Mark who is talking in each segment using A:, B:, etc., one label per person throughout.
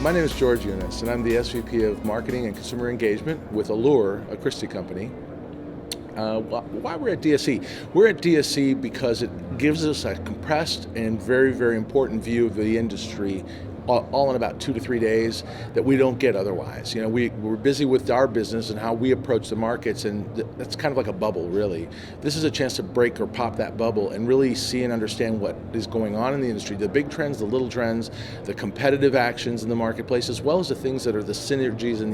A: My name is George Yunis, and I'm the SVP of Marketing and Consumer Engagement with Allure, a Christie Company. Why we're at DSE? We're at DSE because it gives us a compressed and very, very important view of the industry all in about 2 to 3 days that we don't get otherwise. You know, we're busy with our business and how we approach the markets, and that's kind of like a bubble, really. This is a chance to break or pop that bubble and really see and understand what is going on in the industry, the big trends, the little trends, the competitive actions in the marketplace, as well as the things that are the synergies and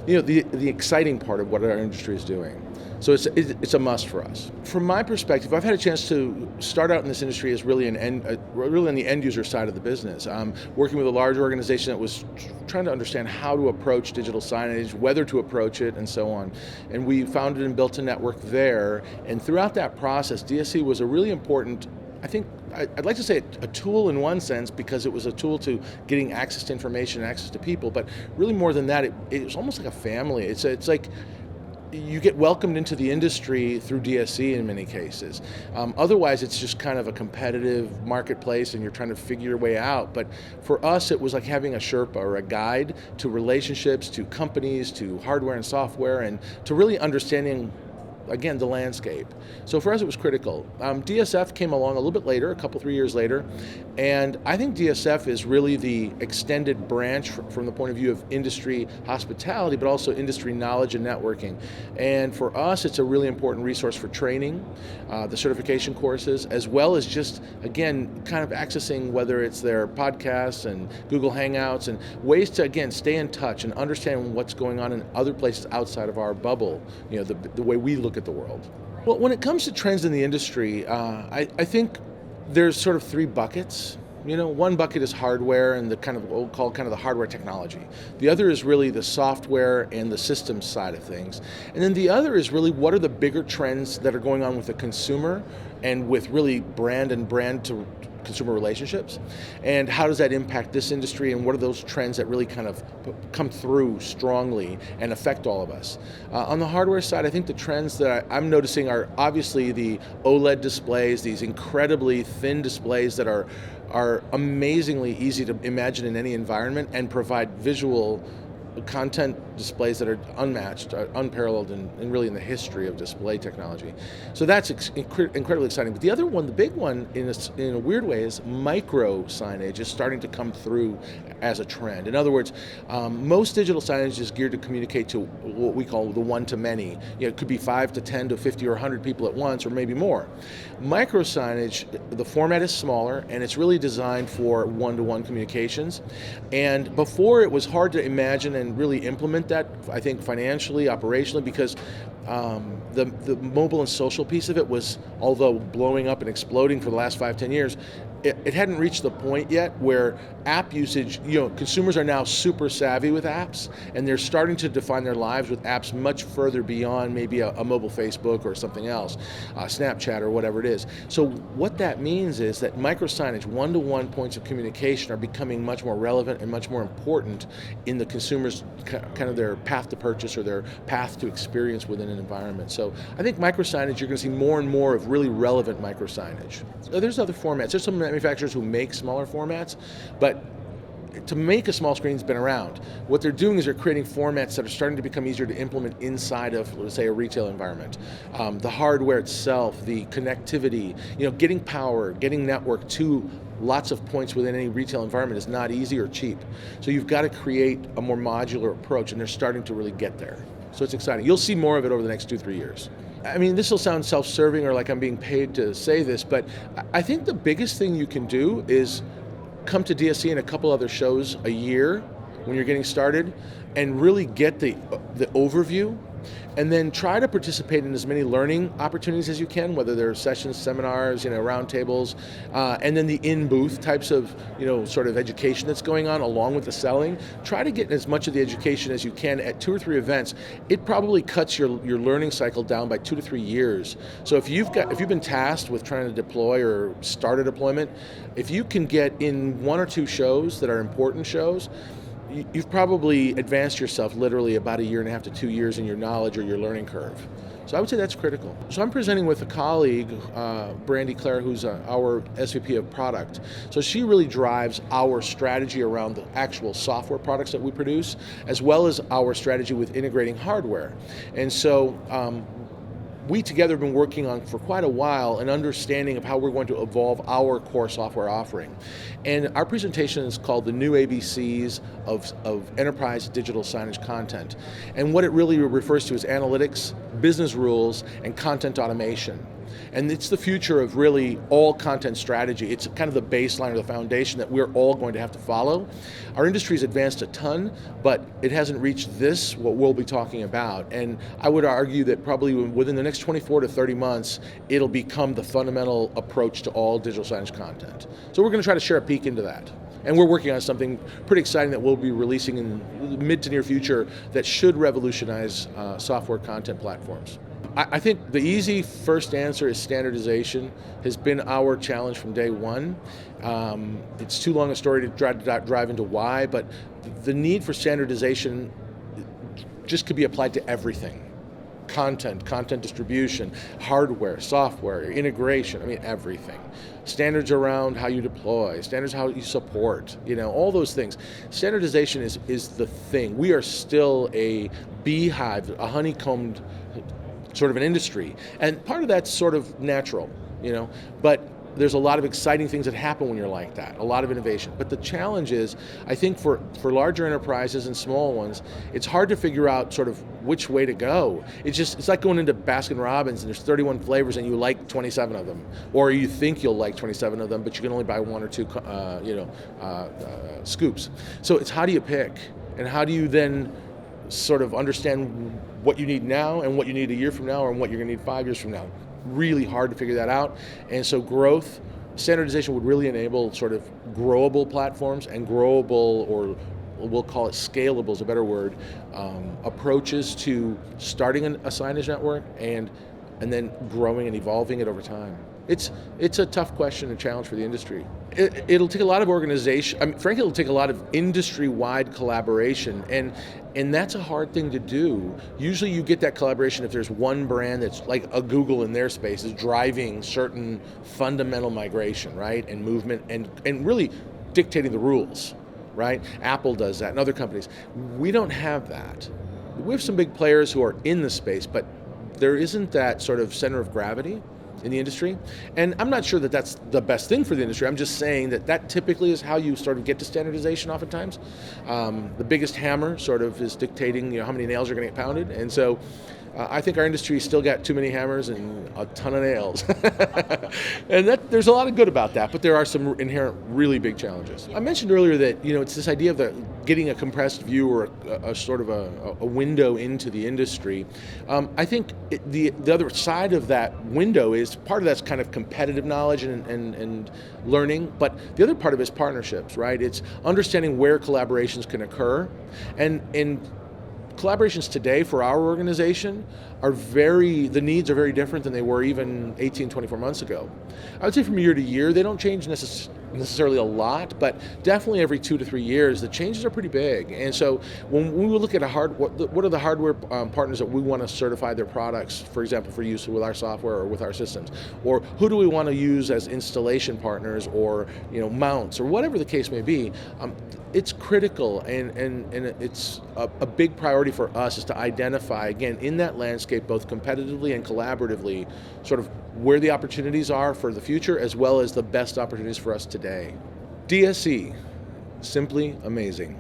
A: the exciting part of what our industry is doing. So it's a must for us. From my perspective, I've had a chance to start out in this industry as really on the end user side of the business. Working with a large organization that was trying to understand how to approach digital signage, whether to approach it, and so on. And we founded and built a network there. And throughout that process, DSE was a really important, I'd like to say a tool in one sense, because it was a tool to getting access to information, access to people. But really more than that, it was almost like a family. It's like you get welcomed into the industry through DSE in many cases. Otherwise, it's just kind of a competitive marketplace and you're trying to figure your way out. But for us, it was like having a Sherpa or a guide to relationships, to companies, to hardware and software, and to really understanding, again, the landscape. So for us, it was critical. DSF came along a little bit later, 3 years later, and I think DSF is really the extended branch from the point of view of industry hospitality, but also industry knowledge and networking. And for us, it's a really important resource for training, the certification courses, as well as just, again, kind of accessing whether it's their podcasts and Google Hangouts and ways to, again, stay in touch and understand what's going on in other places outside of our bubble, you know, the way we look at the world. Well, when it comes to trends in the industry, I think there's sort of 3 buckets. You know, one bucket is hardware and the kind of what we'll call kind of the hardware technology. The other is really the software and the systems side of things. And then the other is really what are the bigger trends that are going on with the consumer and with really brand to consumer relationships, and how does that impact this industry, and what are those trends that really kind of come through strongly and affect all of us. On the hardware side, I think the trends that I'm noticing are obviously the OLED displays, these incredibly thin displays that are amazingly easy to imagine in any environment and provide visual content displays that are unmatched, unparalleled in really in the history of display technology. So that's incredibly exciting. But the other one, the big one in a weird way, is micro signage is starting to come through as a trend. In other words, most digital signage is geared to communicate to what we call the one-to-many. You know, it could be 5 to 10 to 50 or 100 people at once, or maybe more. Micro signage, the format is smaller, and it's really designed for one-to-one communications. And before, it was hard to imagine and really implement that, I think, financially, operationally, because the mobile and social piece of it was, although blowing up and exploding for the last 5-10 years, it hadn't reached the point yet where app usage, you know, consumers are now super savvy with apps, and they're starting to define their lives with apps much further beyond maybe a mobile Facebook or something else, Snapchat or whatever it is. So what that means is that micro signage, one-to-one points of communication, are becoming much more relevant and much more important in the consumer's kind of their path to purchase or their path to experience within an environment. So I think micro signage, you're going to see more and more of really relevant micro signage. There's other formats. There's some manufacturers who make smaller formats, but to make a small screen has been around. What they're doing is they're creating formats that are starting to become easier to implement inside of, let's say, a retail environment. The hardware itself, the connectivity, you know, getting power, getting network to lots of points within any retail environment is not easy or cheap. So you've got to create a more modular approach, and they're starting to really get there. So it's exciting. You'll see more of it over the next 2-3 years. I mean, this will sound self-serving or like I'm being paid to say this, but I think the biggest thing you can do is come to DSE and a couple other shows a year when you're getting started and really get the overview, and then try to participate in as many learning opportunities as you can, whether they're sessions, seminars, you know, roundtables, and then the in-booth types of, you know, sort of education that's going on along with the selling. Try to get as much of the education as you can at 2 or 3 events. It probably cuts your learning cycle down by 2 to 3 years. So if you've been tasked with trying to deploy or start a deployment, if you can get in 1 or 2 shows that are important shows, you've probably advanced yourself literally about 1.5 to 2 years in your knowledge or your learning curve. So I would say that's critical. So I'm presenting with a colleague, Brandy Clare, who's our SVP of product. So she really drives our strategy around the actual software products that we produce, as well as our strategy with integrating hardware. And so we together have been working on for quite a while an understanding of how we're going to evolve our core software offering. And our presentation is called the new ABCs of enterprise digital signage content. And what it really refers to is analytics, business rules, and content automation. And it's the future of really all content strategy. It's kind of the baseline or the foundation that we're all going to have to follow. Our industry's advanced a ton, but it hasn't reached this, what we'll be talking about. And I would argue that probably within the next 24 to 30 months, it'll become the fundamental approach to all digital signage content. So we're going to try to share a peek into that. And we're working on something pretty exciting that we'll be releasing in the mid to near future that should revolutionize software content platforms. I think the easy first answer is standardization has been our challenge from day one. It's too long a story to drive into why, but the need for standardization just could be applied to everything. Content distribution, hardware, software, integration, I mean everything. Standards around how you deploy, standards how you support, all those things. Standardization is the thing. We are still a beehive, a honeycombed sort of an industry. And part of that's sort of natural, but there's a lot of exciting things that happen when you're like that, a lot of innovation. But the challenge is, I think for larger enterprises and small ones, it's hard to figure out sort of which way to go. It's like going into Baskin Robbins and there's 31 flavors and you like 27 of them. Or you think you'll like 27 of them, but you can only buy one or two scoops. So it's how do you pick? And how do you then sort of understand what you need now and what you need a year from now and what you're going to need 5 years from now. Really hard to figure that out. And so standardization would really enable sort of growable platforms and growable, or we'll call it scalable is a better word, approaches to starting a signage network and then growing and evolving it over time. It's a tough question and challenge for the industry. It'll take a lot of organization. Frankly, it'll take a lot of industry-wide collaboration, and that's a hard thing to do. Usually you get that collaboration if there's one brand that's like a Google in their space is driving certain fundamental migration, right, and movement, and really dictating the rules, right? Apple does that and other companies. We don't have that. We have some big players who are in the space, but there isn't that sort of center of gravity in the industry. And I'm not sure that that's the best thing for the industry. I'm just saying that typically is how you sort of get to standardization oftentimes. The biggest hammer sort of is dictating how many nails are going to get pounded. And so I think our industry still got too many hammers and a ton of nails. And there's a lot of good about that, but there are some inherent really big challenges. I mentioned earlier that it's this idea of getting a compressed view or a sort of a window into the industry. I think the other side of that window is part of that's kind of competitive knowledge and learning, but the other part of it is partnerships, right? It's understanding where collaborations can occur, and collaborations today for our organization the needs are very different than they were even 18, 24 months ago. I would say from year to year, they don't change necessarily a lot, but definitely every 2 to 3 years, the changes are pretty big. And so when we look at what are the hardware partners that we want to certify their products, for example, for use with our software or with our systems, or who do we want to use as installation partners or mounts or whatever the case may be, it's critical and it's a big priority for us is to identify, again, in that landscape, both competitively and collaboratively, sort of where the opportunities are for the future as well as the best opportunities for us today. DSE, simply amazing.